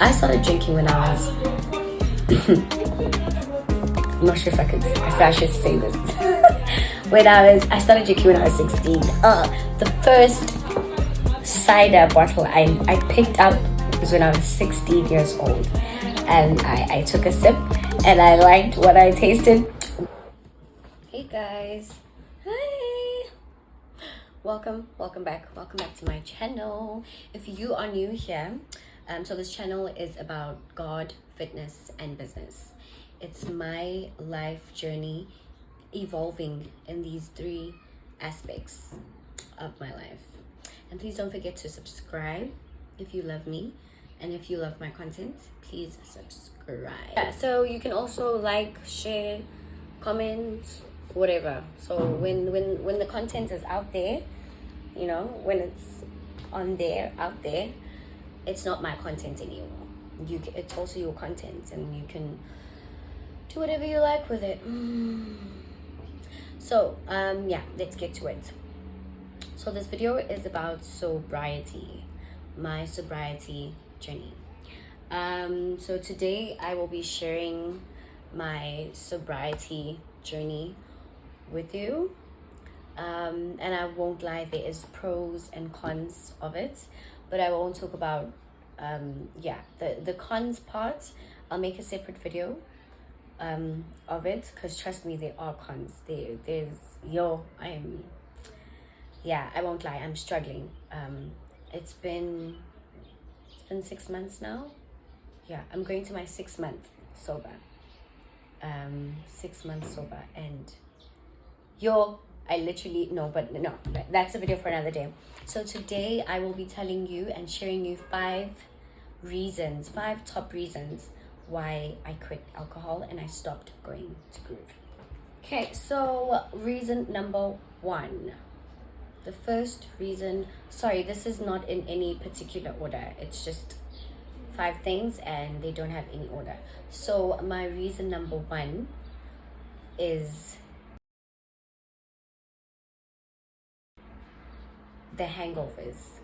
I started drinking when I was I'm not sure if I should say this. I started drinking when I was 16. The first cider bottle I picked up was when I was 16 years old, and I took a sip and I liked what I tasted. Hey guys, hi, welcome back to my channel. If you are new here, so this channel is about God, fitness and business. It's my life journey evolving in these three aspects of my life. And please don't forget to subscribe if you love me, and if you love my content, please subscribe. Yeah, so you can also like, share, comment, whatever. So when the content is out there, you know, when it's out there, it's not my content anymore. It's also your content, and you can do whatever you like with it. So yeah, let's get to it. So this video is about sobriety, my sobriety journey. So today I will be sharing my sobriety journey with you, and I won't lie, there is pros and cons of it, but I won't talk about the cons part. I'll make a separate video of it, because trust me, there are cons. I won't lie, I'm struggling. It's been 6 months now. Yeah, I'm going to my 6th month sober. 6 months sober, and that's a video for another day. So today I will be telling you and sharing you 5 top reasons why I quit alcohol and I stopped going to Groove. Okay, so reason number 1. The first reason, sorry, this is not in any particular order. It's just 5 things and they don't have any order. So my reason number 1 is the hangovers.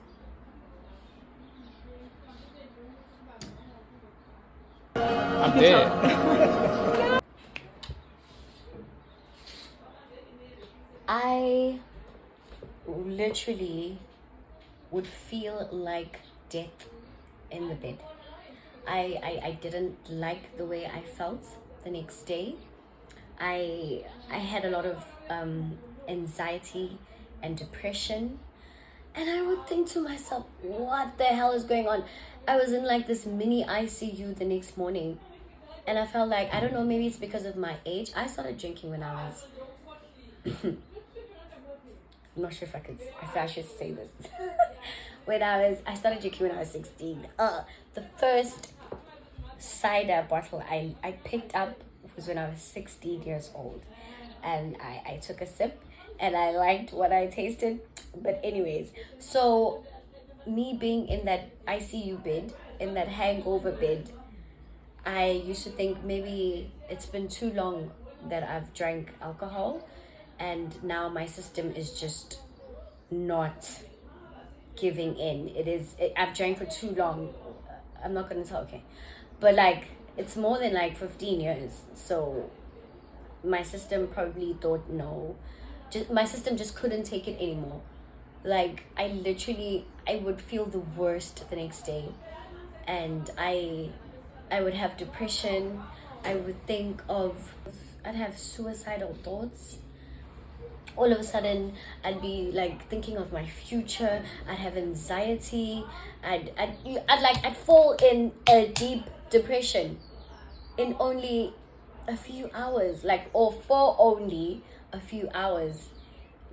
I'm dead. I literally would feel like death in the bed. I didn't like the way I felt the next day. I had a lot of anxiety and depression, and I would think to myself, what the hell is going on? I was in like this mini ICU the next morning, and I felt like, I don't know, maybe it's because of my age. I started drinking when I was I'm not sure if I should say this. I started drinking when I was 16. The first cider bottle I picked up was when I was 16 years old, and I took a sip and I liked what I tasted. But anyways, so me being in that ICU bed, in that hangover bed, I used to think maybe it's been too long that I've drank alcohol, and now my system is just not giving in. I've drank for too long. I'm not gonna tell, okay, but like, it's more than like 15 years. So my system probably thought, no, my system just couldn't take it anymore. Like, I would feel the worst the next day, and I would have depression. I'd have suicidal thoughts. All of a sudden, I'd be like thinking of my future. I'd have anxiety. I'd fall in a deep depression in only a few hours, for only a few hours,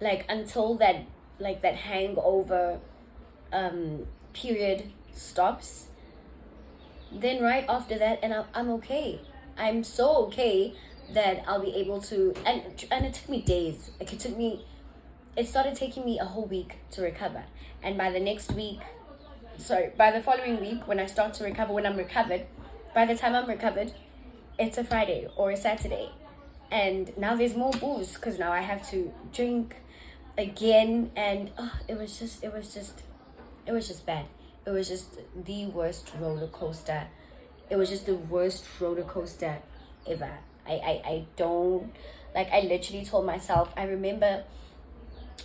until that hangover period stops. Then right after that, and I'm okay. I'm so okay that I'll be able to, and it took me days. It started taking me a whole week to recover. And by the following week, when I'm recovered, by the time I'm recovered, it's a Friday or a Saturday. And now there's more booze, because now I have to drink again. And it was just bad. It was just the worst roller coaster. It was just the worst roller coaster ever. I don't, like, I literally told myself, I remember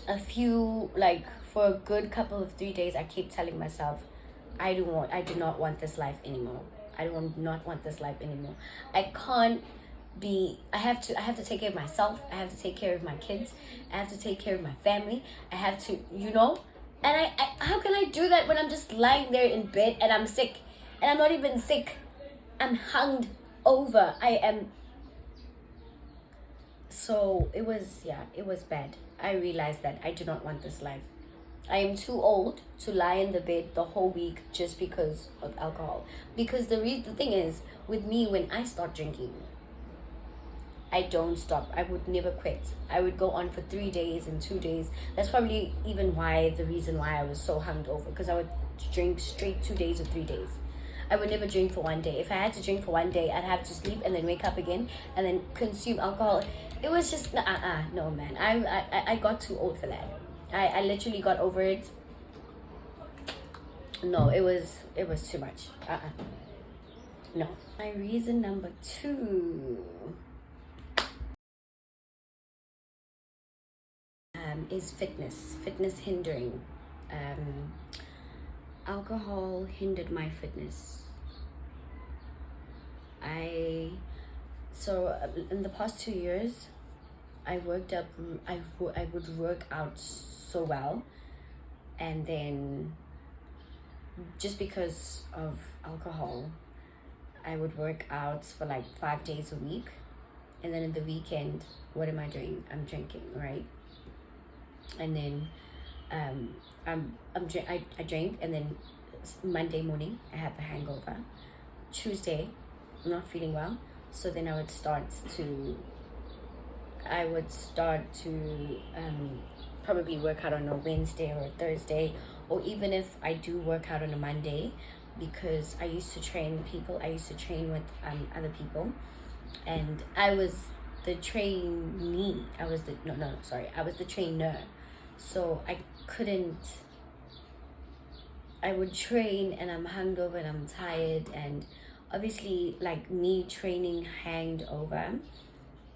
a few, like, for a good couple of 3 days, I kept telling myself, I do not want this life anymore. I do not want this life anymore. I can't be, I have to take care of myself. I have to take care of my kids. I have to take care of my family. I have to, you know, and I how can I do that when I'm just lying there in bed and I'm sick? And I'm not even sick. I'm hung over. I am. So it was, yeah, it was bad. I realized that I do not want this life. I am too old to lie in the bed the whole week just because of alcohol. Because the thing is, with me, when I start drinking, I don't stop. I would never quit. I would go on for 3 days and 2 days. That's probably even why, the reason why I was so hungover, because I would drink straight 2 days or 3 days. I would never drink for 1 day. If I had to drink for 1 day, I'd have to sleep and then wake up again and then consume alcohol. It was just, no, man. I got too old for that. I literally got over it. No, it was too much. No. My reason number 2 is fitness hindering. Alcohol hindered my fitness. In the past 2 years, I would work out so well, and then just because of alcohol, I would work out for like 5 days a week, and then in the weekend, what am I doing? I'm drinking, right? And then I drink, and then Monday morning I have a hangover. Tuesday I'm not feeling well, so then I would start to probably work out on a Wednesday or a Thursday, or even if I do work out on a Monday, because I used to train people. I used to train with other people, and I was the trainee. I was the trainer. So I would train and I'm hungover and I'm tired, and obviously, like, me training hangover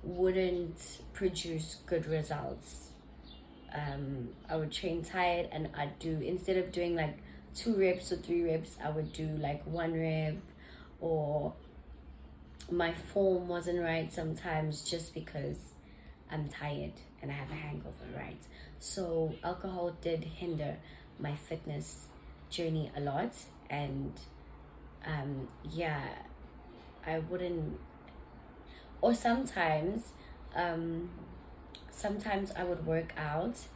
wouldn't produce good results. I would train tired, and I'd do, instead of doing like 2 reps or 3 reps, I would do like 1 rep, or my form wasn't right sometimes just because I'm tired and I have a hangover, right? So alcohol did hinder my fitness journey a lot, and I wouldn't, or sometimes I would work out,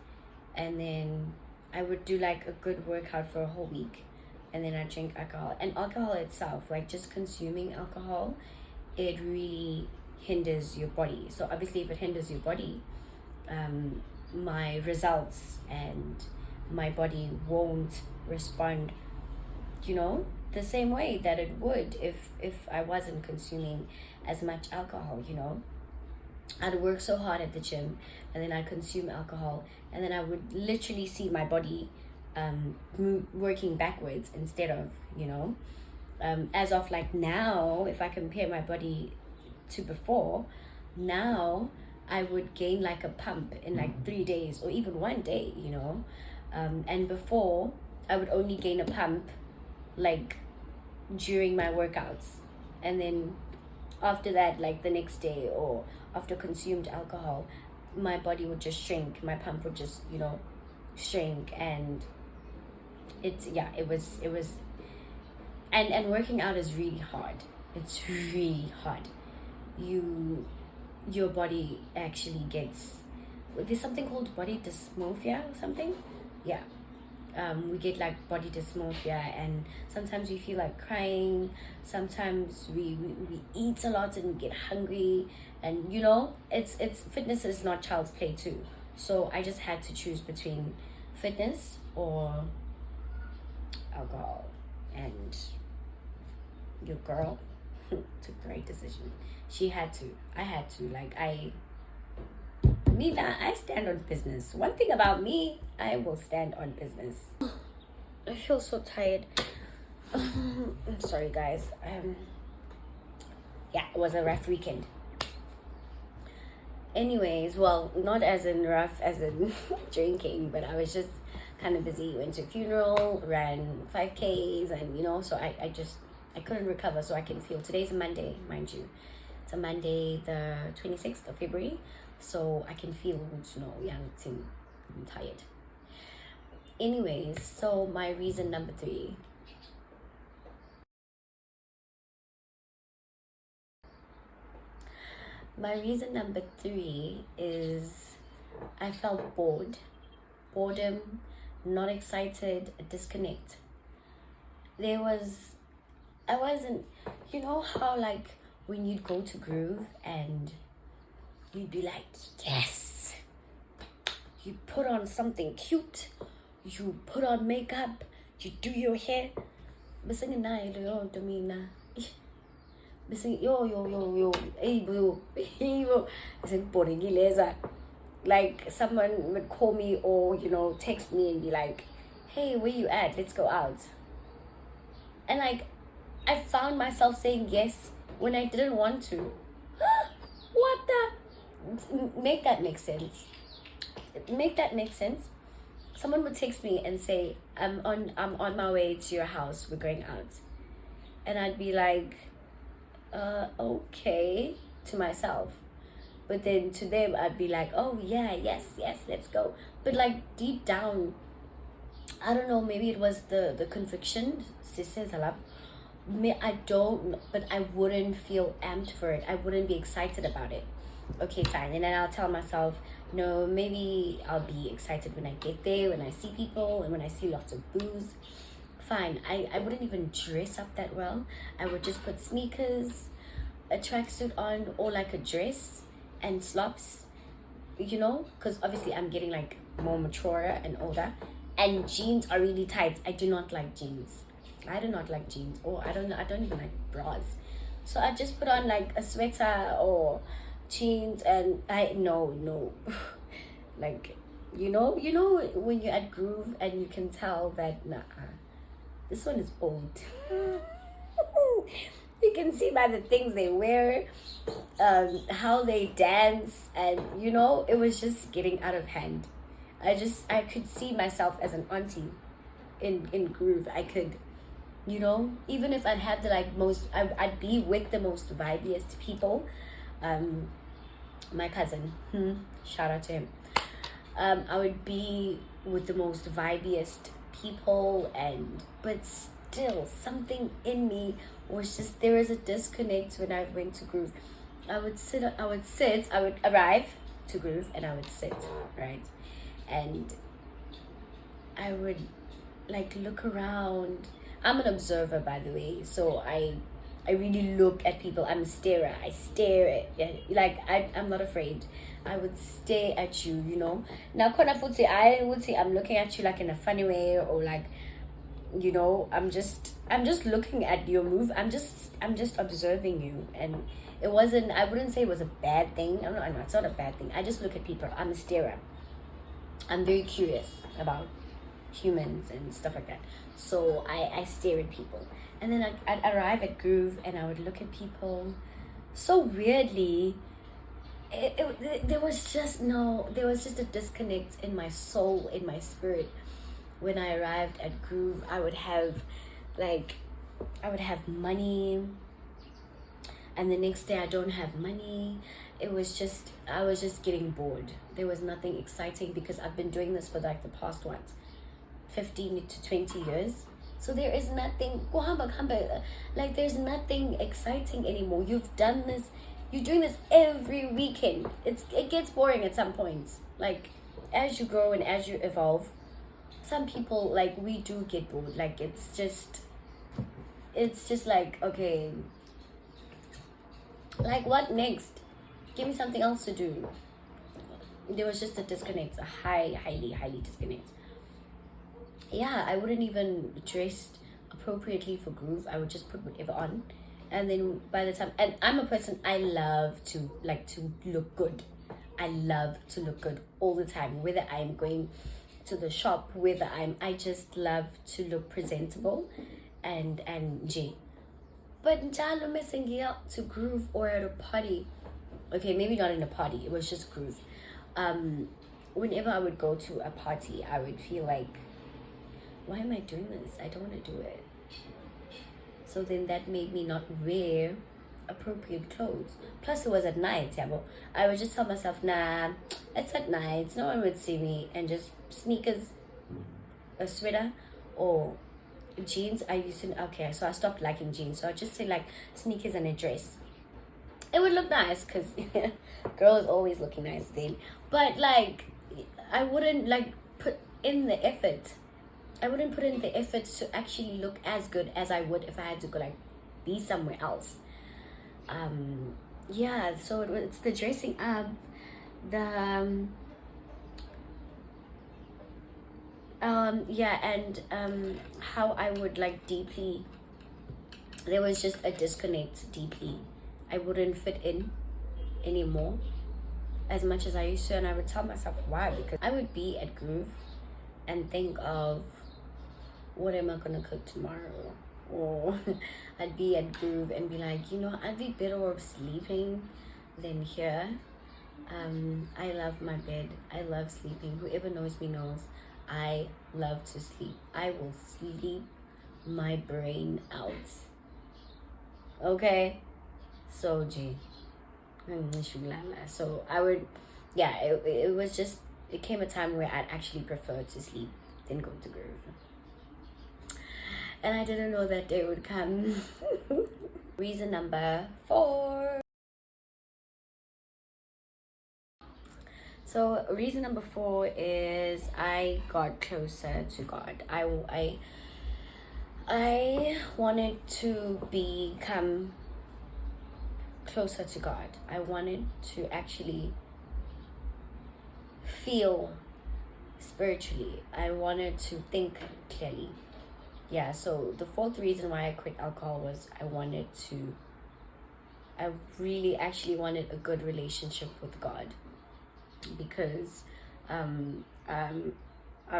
and then I would do like a good workout for a whole week, and then I drink alcohol. And alcohol itself, like just consuming alcohol, it really hinders your body. So obviously if it hinders your body, my results and my body won't respond, the same way that it would if I wasn't consuming as much alcohol. I'd work so hard at the gym, and then I'd consume alcohol, and then I would literally see my body working backwards instead of, as of like now, if I compare my body to before, now I would gain like a pump in like 3 days or even 1 day, and before I would only gain a pump like during my workouts, and then after that, like the next day or after consumed alcohol, my body would just shrink, my pump would just shrink, and it was and working out is really hard. It's really hard. Your body actually gets, there's something called body dysmorphia or something. We get like body dysmorphia, and sometimes we feel like crying, sometimes we eat a lot and we get hungry, and it's fitness is not child's play too. So I just had to choose between fitness or alcohol, and your girl took the right decision. I had to, I stand on business. One thing about me, I will stand on business. feel so tired. I'm sorry, guys. Yeah, it was a rough weekend. Anyways, well, not as in rough as in drinking, but I was just kind of busy. Went to a funeral, ran 5Ks, and so I couldn't recover. So I can feel. Today's a Monday, mind you. It's a Monday, the 26th of February. So I can feel, I'm tired. Anyways, so my reason number 3. My reason number 3 is I felt bored. Boredom, not excited, a disconnect. I wasn't, how like when you'd go to Groove and you'd be like, yes. You put on something cute, you put on makeup, you do your hair. Hey bro, like someone would call me or text me and be like, hey, where you at, let's go out. And like I found myself saying yes when I didn't want to. What the, make that make sense. Someone would text me and say, I'm on my way to your house, we're going out. And I'd be like, okay, to myself. But then to them I'd be like, oh yeah, yes, let's go. But like deep down, I don't know, maybe it was the conviction. I don't, but I wouldn't feel amped for it. I wouldn't be excited about it. Okay, fine. And then I'll tell myself, no, maybe I'll be excited when I get there, when I see people and when I see lots of booze. Fine. I wouldn't even dress up that well. I would just put sneakers, a tracksuit on, or like a dress and slops, because obviously I'm getting like more mature and older, and jeans are really tight. I do not like jeans. I don't even like bras. So I just put on like a sweater or jeans, and no like when you're at Groove and you can tell that this one is old. You can see by the things they wear, how they dance, and it was just getting out of hand. I could see myself as an auntie in Groove. I could, even if I'd have the I'd be with the most vibiest people. My cousin, shout out to him. I would be with the most vibiest people, but still something in me was just, there was a disconnect when I went to Groove. I would arrive to Groove and I would sit, right? And I would like look around. I'm an observer, by the way, so I really look at people. I'm a starer. I stare at, I'm not afraid. I would stare at you, Now, I would say I'm looking at you like in a funny way, or like, I'm just looking at your move. I'm just observing you, and I wouldn't say it was a bad thing. It's not a bad thing. I just look at people. I'm a starer. I'm very curious about humans and stuff like that. So I stare at people, and then I'd arrive at Groove and I would look at people. So weirdly, there was just a disconnect in my soul, in my spirit. When I arrived at Groove, I would have money, and the next day I don't have money. I was just getting bored. There was nothing exciting, because I've been doing this for like the past 15 to 20 years. So there is nothing, like there's nothing exciting anymore. You're doing this every weekend. It gets boring at some point. Like as you grow and as you evolve, some people, like, we do get bored. Like it's just like, okay, like what next? Give me something else to do. There was just a disconnect, a highly disconnect. Yeah, I wouldn't even dress appropriately for Groove. I would just put whatever on, and then by the time, and I'm a person, I love to look good. I love to look good all the time, whether I'm going to the shop, whether I just love to look presentable and G. But njalo messing out to groove or at a party. Okay, maybe not in a party, it was just groove. Whenever I would go to a party, I would feel like, why am I doing this? I don't want to do it. So then that made me not wear appropriate clothes. Plus it was at night, yeah, but I would just tell myself, nah, it's at night, no one would see me, and just sneakers, a sweater, or jeans. Okay, so I stopped liking jeans, so I just say like sneakers and a dress. It would look nice because girl is always looking nice then, but like I wouldn't like put in the effort. I wouldn't put in the effort to actually look as good as I would if I had to go like be somewhere else. Yeah, so it's the dressing up, the yeah, and how I would like deeply, there was just a disconnect deeply. I wouldn't fit in anymore as much as I used to, and I would tell myself why, because I would be at Groove and think of what am I gonna cook tomorrow, or I'd be at Groove and be like, you know, I'd be better off sleeping than here. I love my bed, I love sleeping. Whoever knows me knows I love to sleep. I will sleep my brain out. Okay, so G. So I would, yeah, it was just, it came a time where I'd actually prefer to sleep than go to Groove. And I didn't know that day would come. Reason number 4. So reason number 4 is I got closer to God. I wanted to become closer to God. I wanted to actually feel spiritually. I wanted to think clearly. Yeah, so the 4th reason why I quit alcohol was I really actually wanted a good relationship with God, because I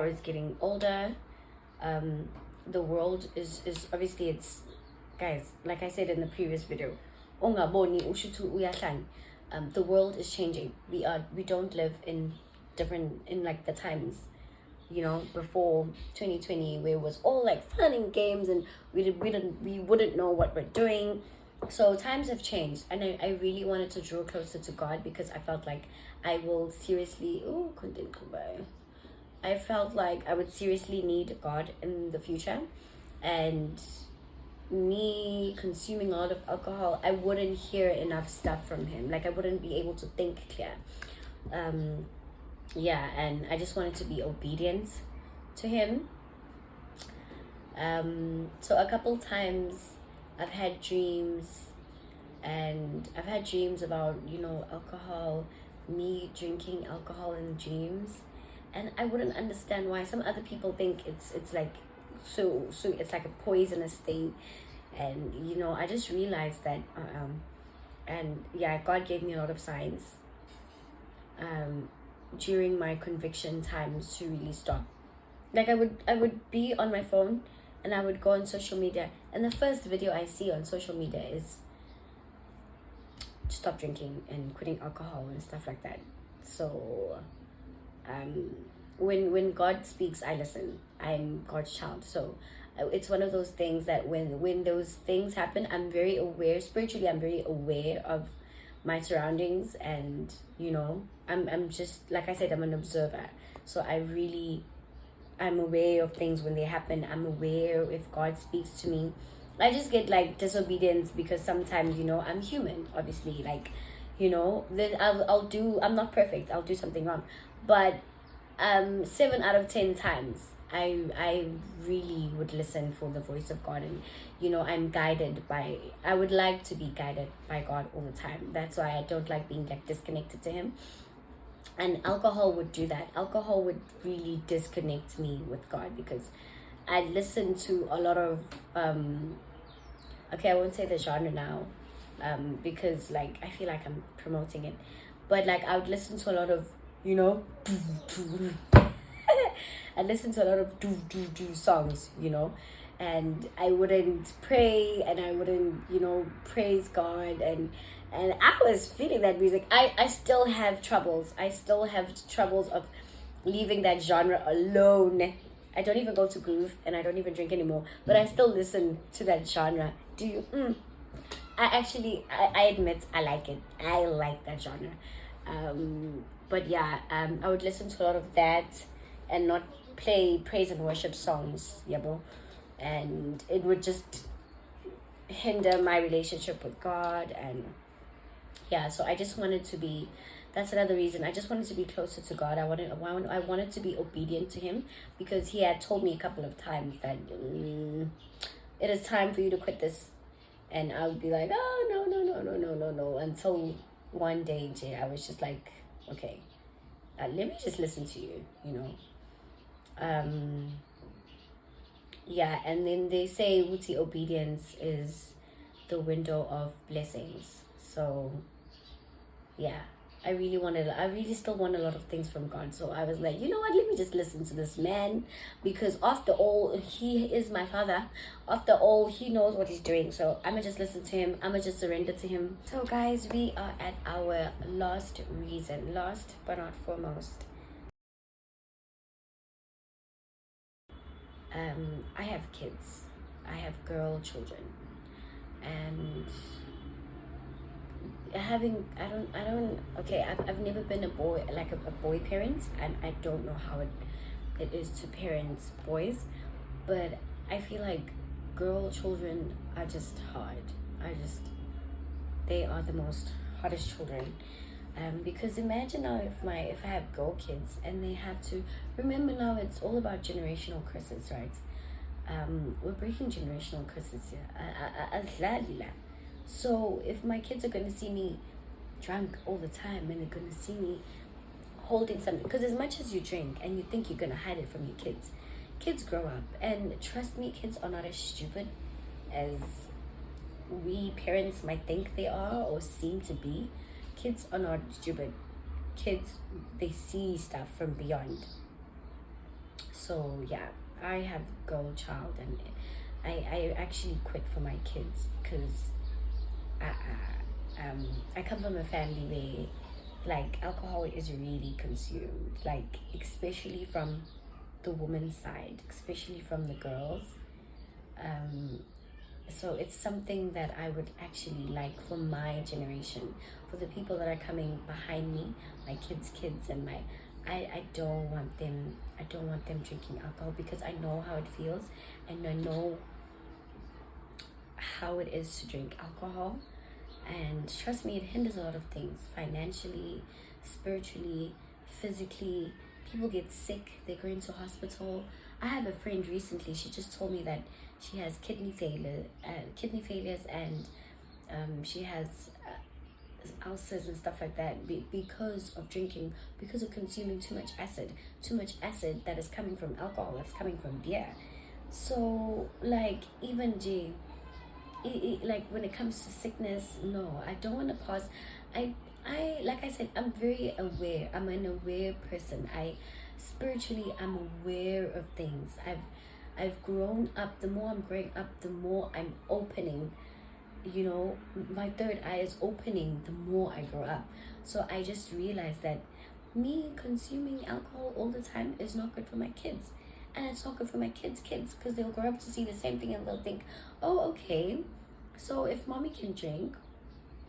was getting older. The world is obviously, it's, guys, like I said in the previous video, the world is changing. We don't live in like the times, you know, before 2020, where it was all like fun and games, and we wouldn't know what we're doing. So times have changed, and I really wanted to draw closer to God, because I felt like I will seriously I felt like I would seriously need God in the future. And me consuming a lot of alcohol, I wouldn't hear enough stuff from him. Like I wouldn't be able to think clear. Yeah, and I just wanted to be obedient to him. So a couple times I've had dreams, and I've had dreams about, you know, alcohol, me drinking alcohol in dreams, and I wouldn't understand why. Some other people think it's like so it's like a poisonous thing, and you know, I just realized that and yeah, God gave me a lot of signs during my conviction times to really stop. Like I would be on my phone, and I would go on social media, and the first video I see on social media is stop drinking and quitting alcohol and stuff like that. So when God speaks, I listen. I'm God's child. So it's one of those things that when those things happen, I'm very aware spiritually. I'm very aware of my surroundings, and you know, I'm just, like I said, I'm an observer. So I'm aware of things when they happen. I'm aware if God speaks to me. I just get like disobedience, because sometimes, you know, I'm human, obviously, like, you know, then I'm not perfect, I'll do something wrong, but 7 out of 10 times I really would listen for the voice of God, and you know, I would like to be guided by God all the time. That's why I don't like being like disconnected to him. And alcohol would do that. Alcohol would really disconnect me with God, because I listen to a lot of okay, I won't say the genre now, because like I feel like I'm promoting it, but like I would listen to a lot of, you know, I listened to a lot of do songs, you know, and I wouldn't pray, and I wouldn't, you know, praise God, and I was feeling that music. I still have troubles. I still have troubles of leaving that genre alone. I don't even go to groove, and I don't even drink anymore, but I still listen to that genre. Do you? I admit I like it. I like that genre. But yeah, I would listen to a lot of that and not play praise and worship songs, yabo. And it would just hinder my relationship with God. And yeah, so I just wanted to be, that's another reason. I just wanted to be closer to God. I wanted to be obedient to Him, because He had told me a couple of times that it is time for you to quit this. And I would be like, oh, no. Until one day, Jay, I was just like, okay, let me just listen to you, you know. Yeah, and then they say Uti obedience is the window of blessings. So yeah, I really still want a lot of things from God. So I was like, you know what, let me just listen to this man, because after all, He is my Father. After all, He knows what He's doing. So I'm gonna just listen to Him. I'm gonna just surrender to Him. So guys, we are at our last reason, last but not foremost. I have kids. I have girl children, and I've never been a boy, like a boy parent, and I don't know how it is to parent boys, but I feel like girl children are just hard. They are the most hardest children. Because imagine now if I have girl kids and they have to remember, now it's all about generational curses, right? We're breaking generational curses here. So if my kids are going to see me drunk all the time, and they're going to see me holding something, because as much as you drink and you think you're going to hide it from your kids grow up, and trust me, kids are not as stupid as we parents might think they are or seem to be. Kids are not stupid. Kids, they see stuff from beyond. So yeah, I have a girl child, and I actually quit for my kids, because I come from a family where, like, alcohol is really consumed, like, especially from the woman's side, especially from the girls. So it's something that I would actually like for my generation, for the people that are coming behind me, my kids, and I don't want them drinking alcohol, because I know how it feels, and I know how it is to drink alcohol. And trust me, it hinders a lot of things, financially, spiritually, physically. People get sick, they go into hospital. I have a friend recently, she just told me that she has kidney failures, and she has ulcers and stuff like that, because of drinking, because of consuming too much acid that is coming from alcohol, that's coming from beer. So, like, even like, when it comes to sickness, no, I don't want to pause. I like I said, I'm very aware. I'm an aware person. Spiritually, I'm aware of things. I've grown up. The more I'm growing up, the more I'm opening. You know, my third eye is opening the more I grow up. So I just realized that me consuming alcohol all the time is not good for my kids. And it's not good for my kids, because they'll grow up to see the same thing, and they'll think, oh, okay, so if mommy can drink,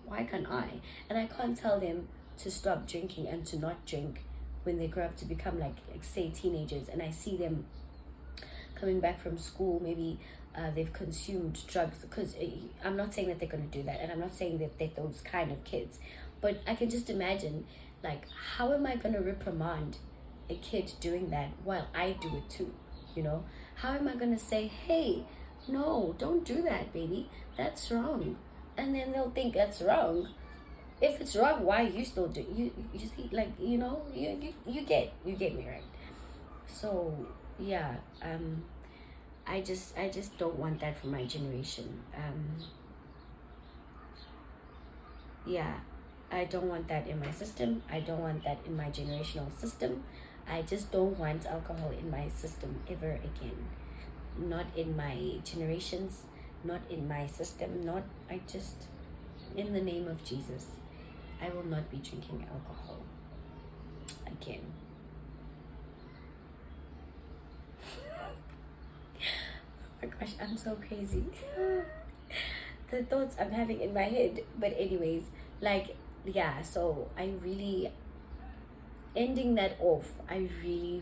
why can't I? And I can't tell them to stop drinking and to not drink when they grow up to become like say teenagers, and I see them coming back from school, maybe they've consumed drugs, because I'm not saying that they're going to do that, and I'm not saying that they're those kind of kids, but I can just imagine, like, how am I going to reprimand a kid doing that while I do it too? You know, how am I going to say, hey, no, don't do that, baby, that's wrong? And then they'll think that's wrong. If it's wrong, why you still do? You see, like, you know, you get me, right? So yeah, I just don't want that for my generation. Yeah, I don't want that in my system. I don't want that in my generational system. I just don't want alcohol in my system ever again. Not in my generations, not in my system, in the name of Jesus, I will not be drinking alcohol again. Oh my gosh, I'm so crazy. The thoughts I'm having in my head. But anyways, so ending that off, I really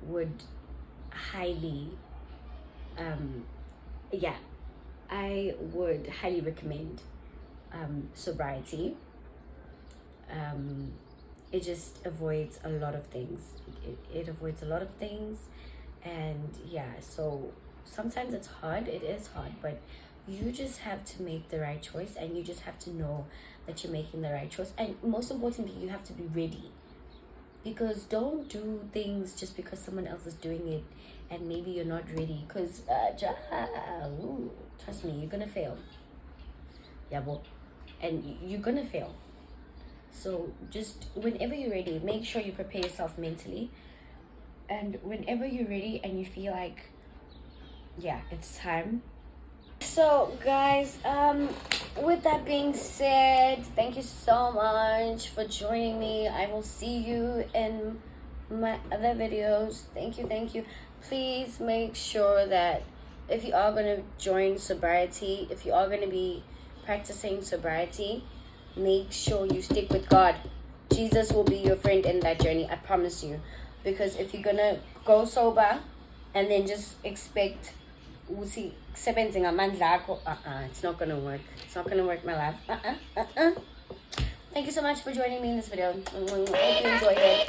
would highly I would highly recommend sobriety. It just avoids a lot of things. It avoids a lot of things. And so sometimes it is hard, but you just have to make the right choice, and you just have to know that you're making the right choice. And most importantly, you have to be ready, because don't do things just because someone else is doing it and maybe you're not ready, because trust me, you're gonna fail. And you're gonna fail. So just whenever you're ready, make sure you prepare yourself mentally. And whenever you're ready and you feel like, it's time. So guys, with that being said, thank you so much for joining me. I will see you in my other videos. Thank you. Please make sure that if you are going to join sobriety, if you are going to be practicing sobriety, make sure you stick with God. Jesus will be your friend in that journey, I promise you. Because if you're gonna go sober and then just expect it's not gonna work. It's not gonna work, my life. Thank you so much for joining me in this video. Hope you enjoyed it.